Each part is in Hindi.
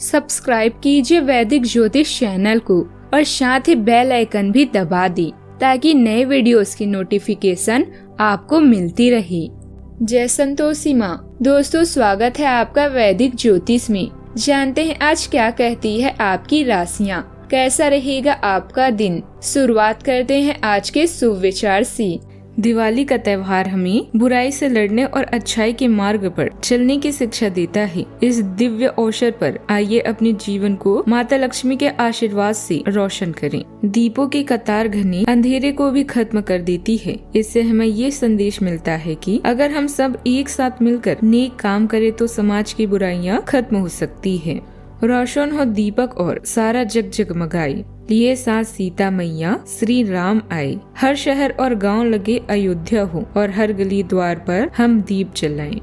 सब्सक्राइब कीजिए वैदिक ज्योतिष चैनल को और साथ ही बेल आइकन भी दबा दी ताकि नए वीडियोस की नोटिफिकेशन आपको मिलती रहे। जय संतोषी माँ। दोस्तों, स्वागत है आपका वैदिक ज्योतिष में। जानते हैं आज क्या कहती है आपकी राशियाँ, कैसा रहेगा आपका दिन। शुरुआत करते हैं आज के शुभ विचार से। दिवाली का त्योहार हमें बुराई से लड़ने और अच्छाई के मार्ग पर चलने की शिक्षा देता है। इस दिव्य अवसर पर आइए अपने जीवन को माता लक्ष्मी के आशीर्वाद से रोशन करें। दीपों की कतार घने अंधेरे को भी खत्म कर देती है। इससे हमें ये संदेश मिलता है कि अगर हम सब एक साथ मिलकर नेक काम करें तो समाज की बुराइयां खत्म हो सकती है। रोशन हो दीपक और सारा जग जगमगाए, लिए साथ सीता मैया श्री राम आए। हर शहर और गांव लगे अयोध्या हो और हर गली द्वार पर हम दीप जलाएं।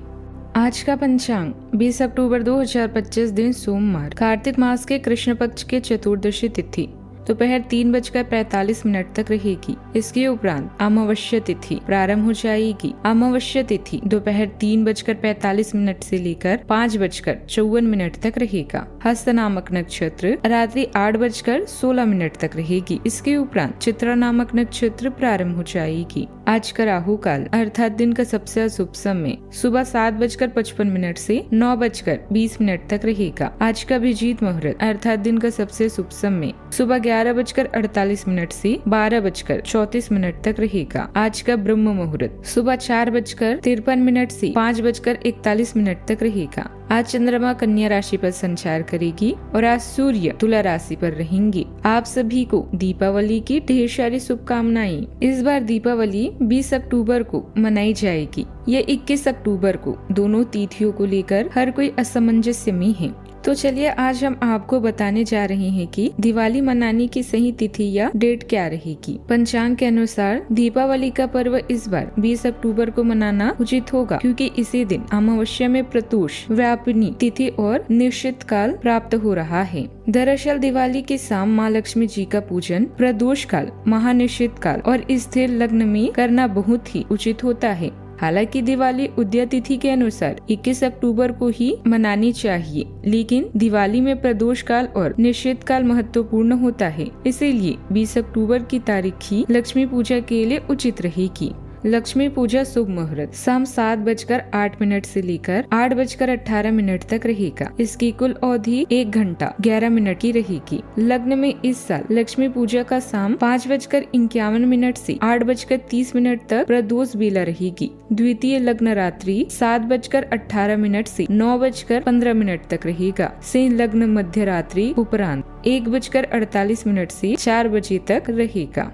आज का पंचांग 20 अक्टूबर 2025 दिन सोमवार, कार्तिक मास के कृष्ण पक्ष के चतुर्दशी तिथि दोपहर 3:45 तक रहेगी। इसके उपरांत अमावस्या तिथि प्रारंभ हो जाएगी। अमावस्या तिथि दोपहर 3:45 से लेकर 5:54 तक रहेगा। हस्त नामक नक्षत्र रात्रि 8:16 तक रहेगी। इसके उपरांत चित्रा नामक नक्षत्र प्रारंभ हो जाएगी। आज का राहु काल अर्थात दिन का सबसे अशुभ समय सुबह 7:55 से 9:20 तक रहेगा। आज का अभिजीत मुहूर्त अर्थात दिन का सबसे शुभ समय सुबह 11:48 से 12:34 तक रहेगा। आज का ब्रह्म मुहूर्त सुबह 4:53 से 5:41 तक रहेगा। आज चंद्रमा कन्या राशि पर संचार करेगी और आज सूर्य तुला राशि पर रहेंगे। आप सभी को दीपावली की ढेर सारी शुभकामनाएं। इस बार दीपावली 20 अक्टूबर को मनाई जाएगी। यह 21 अक्टूबर को दोनों तिथियों को लेकर हर कोई असमंजस्य में है। तो चलिए आज हम आपको बताने जा रहे हैं कि दिवाली मनाने की सही तिथि या डेट क्या रहेगी। पंचांग के अनुसार दीपावली का पर्व इस बार 20 अक्टूबर को मनाना उचित होगा, क्योंकि इसी दिन अमावस्या में प्रतोष व्यापिनी तिथि और निश्चित काल प्राप्त हो रहा है। दरअसल दिवाली के शाम माँ लक्ष्मी जी का पूजन प्रदोष काल, महानिश्चित काल और स्थिर लग्न में करना बहुत ही उचित होता है। हालांकि दिवाली उदय तिथि के अनुसार 21 अक्टूबर को ही मनानी चाहिए, लेकिन दिवाली में प्रदोष काल और निश्चित काल महत्वपूर्ण होता है। इसीलिए 20 अक्टूबर की तारीख ही लक्ष्मी पूजा के लिए उचित रहेगी। लक्ष्मी पूजा शुभ मुहूर्त शाम 7:08 से लेकर 8:18 तक रहेगा। इसकी कुल अवधि 1 घंटा 11 मिनट की रहेगी। लग्न में इस साल लक्ष्मी पूजा का शाम 5:51 से 8:30 तक प्रदोष बेला रहेगी। द्वितीय लग्न रात्रि 7:18 से 9:15 तक रहेगा। से लग्न मध्य रात्रि उपरांत 1:48 से 4 बजे तक रहेगा।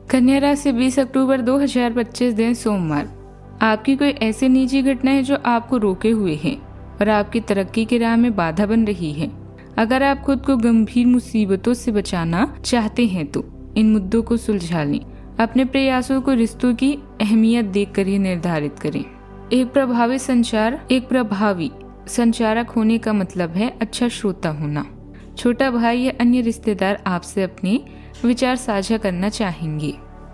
कन्या राशि 20 अक्टूबर 2025 दिन सोमवार। आपकी कोई ऐसी निजी घटना है जो आपको रोके हुए है और आपकी तरक्की की राह में बाधा बन रही है। अगर आप खुद को गंभीर मुसीबतों से बचाना चाहते हैं तो इन मुद्दों को सुलझा लें। अपने प्रयासों को रिश्तों की अहमियत देखकर ही निर्धारित करें। एक प्रभावी संचारक होने का मतलब है अच्छा श्रोता होना। छोटा भाई या अन्य रिश्तेदार आपसे अपने विचार साझा करना चाहेंगे।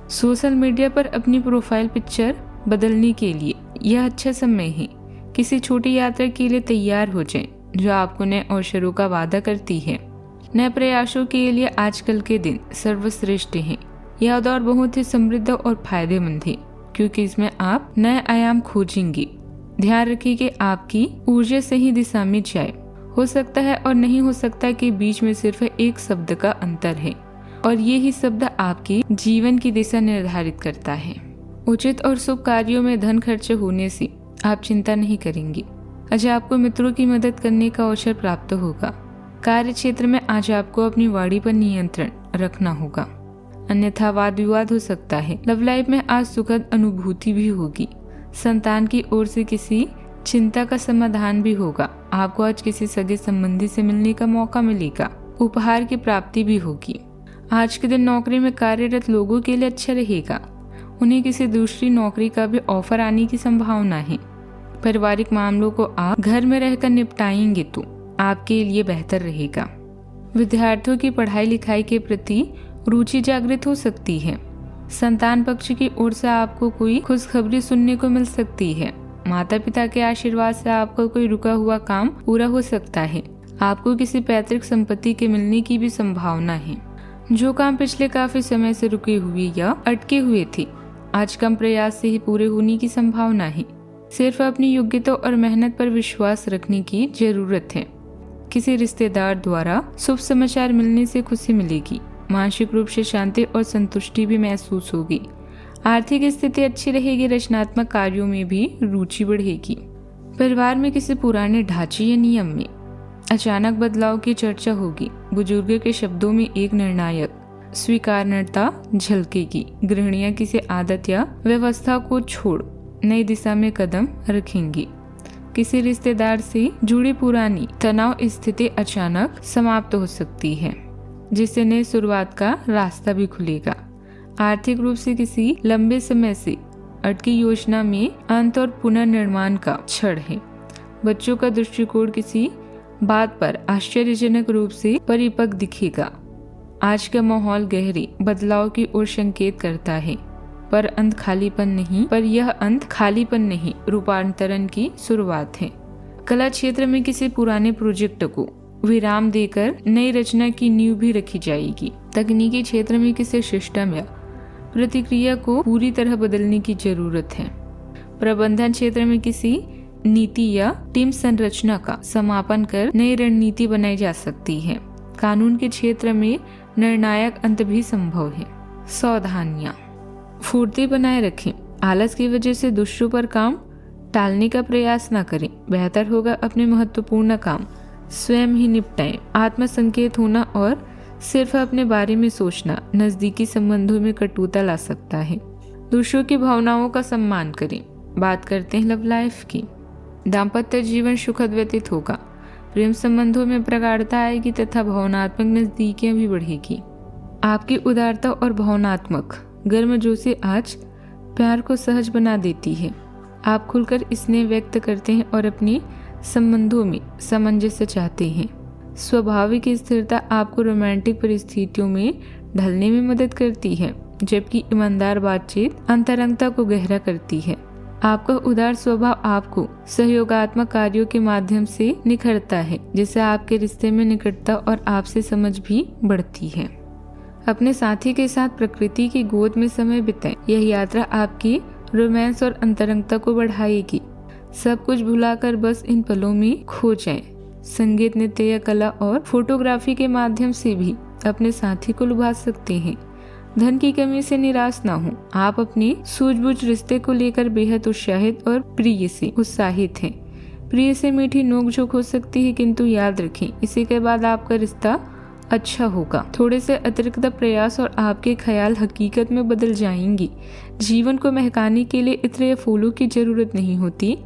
सोशल मीडिया पर अपनी प्रोफाइल पिक्चर बदलने के लिए यह अच्छा समय है। किसी छोटी यात्रा के लिए तैयार हो जाएं, जो आपको नए अवसरों का वादा करती है। नए प्रयासों के लिए आजकल के दिन सर्वश्रेष्ठ हैं। यह दौर बहुत ही समृद्ध और फायदेमंद है, क्योंकि इसमें आप नए आयाम खोजेंगे। ध्यान रखिए कि आपकी ऊर्जा सही दिशा में जाए। हो सकता है और नहीं हो सकता के बीच में सिर्फ एक शब्द का अंतर है, और ये ही शब्द आपके जीवन की दिशा निर्धारित करता है। उचित और शुभ कार्यों में धन खर्च होने से आप चिंता नहीं करेंगे। आज आपको मित्रों की मदद करने का अवसर प्राप्त होगा। कार्य क्षेत्र में आज आपको अपनी वाणी पर नियंत्रण रखना होगा, अन्यथा वाद विवाद हो सकता है। लव लाइफ में आज सुखद अनुभूति भी होगी। संतान की ओर से किसी चिंता का समाधान भी होगा। आपको आज किसी सगे संबंधी से मिलने का मौका मिलेगा। उपहार की प्राप्ति भी होगी। आज के दिन नौकरी में कार्यरत लोगों के लिए अच्छा रहेगा। उन्हें किसी दूसरी नौकरी का भी ऑफर आने की संभावना है। पारिवारिक मामलों को आप घर में रहकर निपटाएंगे तो आपके लिए बेहतर रहेगा। विद्यार्थियों की पढ़ाई लिखाई के प्रति रुचि जागृत हो सकती है। संतान पक्ष की ओर से आपको कोई खुशखबरी सुनने को मिल सकती है। माता पिता के आशीर्वाद से आपका कोई रुका हुआ काम पूरा हो सकता है। आपको किसी पैतृक संपत्ति के मिलने की भी संभावना है। जो काम पिछले काफी समय से रुके हुए या अटके हुए थे, आज कम प्रयास से ही पूरे होने की संभावना है। सिर्फ अपनी योग्यता और मेहनत पर विश्वास रखने की जरूरत है। किसी रिश्तेदार द्वारा शुभ समाचार मिलने से खुशी मिलेगी। मानसिक रूप से शांति और संतुष्टि भी महसूस होगी। आर्थिक स्थिति अच्छी रहेगी। रचनात्मक कार्यों में भी रुचि बढ़ेगी। परिवार में किसी पुराने ढांचे या नियम में अचानक बदलाव की चर्चा होगी। बुजुर्गों के शब्दों में एक निर्णायक स्वीकार्यता झलकेगी। गृहिणियां किसी आदत या व्यवस्था को छोड़ नई दिशा में कदम रखेंगी। किसी रिश्तेदार से जुड़ी पुरानी तनाव स्थिति अचानक समाप्त हो सकती है, जिससे नई शुरुआत का रास्ता भी खुलेगा। आर्थिक रूप से किसी लंबे समय से अटकी योजना में अंत और पुनर्निर्माण का क्षण है। बच्चों का दृष्टिकोण किसी बात पर आश्चर्यजनक रूप से परिपक्व दिखेगा। आज का माहौल गहरे बदलाव की ओर संकेत करता है, पर यह अंत खालीपन नहीं, रूपांतरण की शुरुआत है। कला क्षेत्र में किसी पुराने प्रोजेक्ट को विराम देकर नई रचना की नींव भी रखी जाएगी। तकनीकी क्षेत्र में किसी सिस्टम या प्रतिक्रिया को पूरी तरह बदलने की जरूरत है। प्रबंधन क्षेत्र में किसी नीति या टीम संरचना का समापन कर नई रणनीति बनाई जा सकती है। कानून के क्षेत्र में निर्णायक अंत भी संभव है। सावधानियां, फुर्ती बनाए रखें। आलस की वजह से दूसरों पर काम टालने का प्रयास न करें। बेहतर होगा अपने महत्वपूर्ण काम स्वयं ही निपटाएं। आत्मसंकेत होना और सिर्फ अपने बारे में सोचना नजदीकी संबंधों में कटुता ला सकता है। दूसरों की भावनाओं का सम्मान करें। बात करते हैं लव लाइफ की। दाम्पत्य जीवन सुखद व्यतीत होगा। प्रेम संबंधों में प्रगाढ़ता आएगी तथा भावनात्मक नजदीकियां भी बढ़ेगी। आपकी उदारता और भावनात्मक गर्मजोशी आज प्यार को सहज बना देती है। आप खुलकर स्नेह व्यक्त करते हैं और अपने संबंधों में सामंजस्य चाहते हैं। स्वाभाविक स्थिरता आपको रोमांटिक परिस्थितियों में ढलने में मदद करती है, जबकि ईमानदार बातचीत अंतरंगता को गहरा करती है। आपका उदार स्वभाव आपको सहयोगात्मक कार्यों के माध्यम से निखरता है, जिससे आपके रिश्ते में निकटता और आपसे समझ भी बढ़ती है। अपने साथी के साथ प्रकृति की गोद में समय बिताएं। यह यात्रा आपकी रोमांस और अंतरंगता को बढ़ाएगी। सब कुछ भुलाकर बस इन पलों में खो जाएं। संगीत, नृत्य, कला और फोटोग्राफी के माध्यम से भी अपने साथी को लुभा सकते हैं। धन की कमी से निराश ना हो। आप अपने सूझबूझ रिश्ते को लेकर बेहद उत्साहित और प्रिय से उत्साहित हैं। प्रिय से मीठी नोकझोंक हो सकती है, किंतु याद रखें इसी के बाद आपका रिश्ता अच्छा होगा। थोड़े से अतिरिक्त प्रयास और आपके ख्याल हकीकत में बदल जाएंगी। जीवन को महकाने के लिए इत्र या फूलों की जरूरत नहीं होती।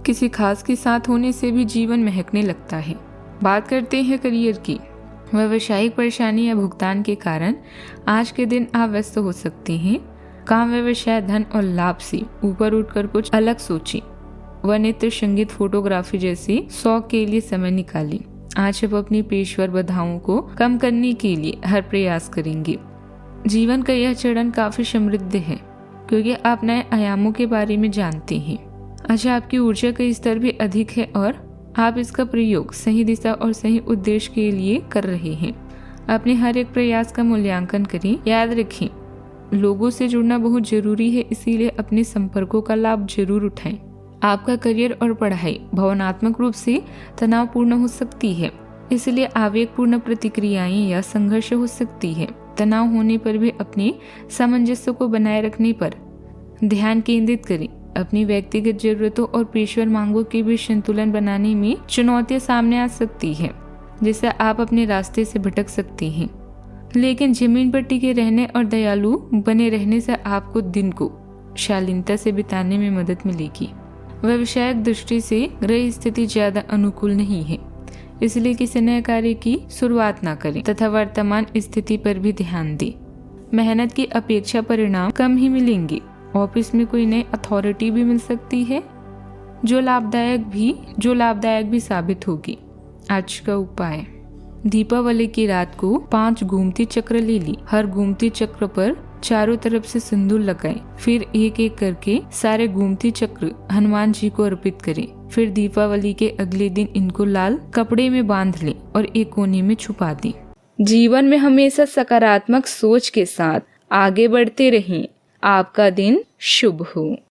किसी खास के साथ होने से भी जीवन महकने लगता है। बात करते हैं करियर की। व्यावसायिक परेशानी या भुगतान के कारण आज के दिन आप व्यस्त हो सकते हैं। काम, व्यवसाय, धन और लाभ से ऊपर उठकर कुछ अलग सोचें। वह नृत्य, संगीत, फोटोग्राफी जैसे शौक के लिए समय निकालें। आज आप अपनी पेशेवर बाधाओं को कम करने के लिए हर प्रयास करेंगे। जीवन का यह चरण काफी समृद्ध है, क्योंकि आप नए आयामों के बारे में जानते हैं। आज आपकी ऊर्जा का स्तर भी अधिक है और आप इसका प्रयोग सही दिशा और सही उद्देश्य के लिए कर रहे हैं। अपने हर एक प्रयास का मूल्यांकन करें। याद रखें, लोगों से जुड़ना बहुत जरूरी है, इसीलिए अपने संपर्कों का लाभ जरूर उठाएं। आपका करियर और पढ़ाई भावनात्मक रूप से तनावपूर्ण हो सकती है, इसलिए आवेगपूर्ण प्रतिक्रियाएं या संघर्ष हो सकती है। तनाव होने पर भी अपने सामंजस्य को बनाए रखने पर ध्यान केंद्रित करें। अपनी व्यक्तिगत जरूरतों और पेशेवर मांगों के बीच संतुलन बनाने में चुनौतियां सामने आ सकती है, जिससे आप अपने रास्ते से भटक सकते हैं। लेकिन जमीन पर टिके रहने और दयालु बने रहने से आपको दिन को शालीनता से बिताने में मदद मिलेगी। व्यावसायिक दृष्टि से ग्रह स्थिति ज्यादा अनुकूल नहीं है, इसलिए किसी नए कार्य की शुरुआत न करें तथा वर्तमान स्थिति पर भी ध्यान दें। मेहनत की अपेक्षा परिणाम कम ही मिलेंगे। ऑफिस में कोई नई अथॉरिटी भी मिल सकती है, जो लाभदायक भी साबित होगी। आज का उपाय, दीपावली की रात को 5 घूमती चक्र ले ली। हर घूमती चक्र पर चारों तरफ से सिंदूर लगाएं। फिर एक एक करके सारे घूमती चक्र हनुमान जी को अर्पित करें। फिर दीपावली के अगले दिन इनको लाल कपड़े में बांध लें और एक कोने में छुपा दें। जीवन में हमेशा सकारात्मक सोच के साथ आगे बढ़ते रहें। आपका दिन शुभ हो।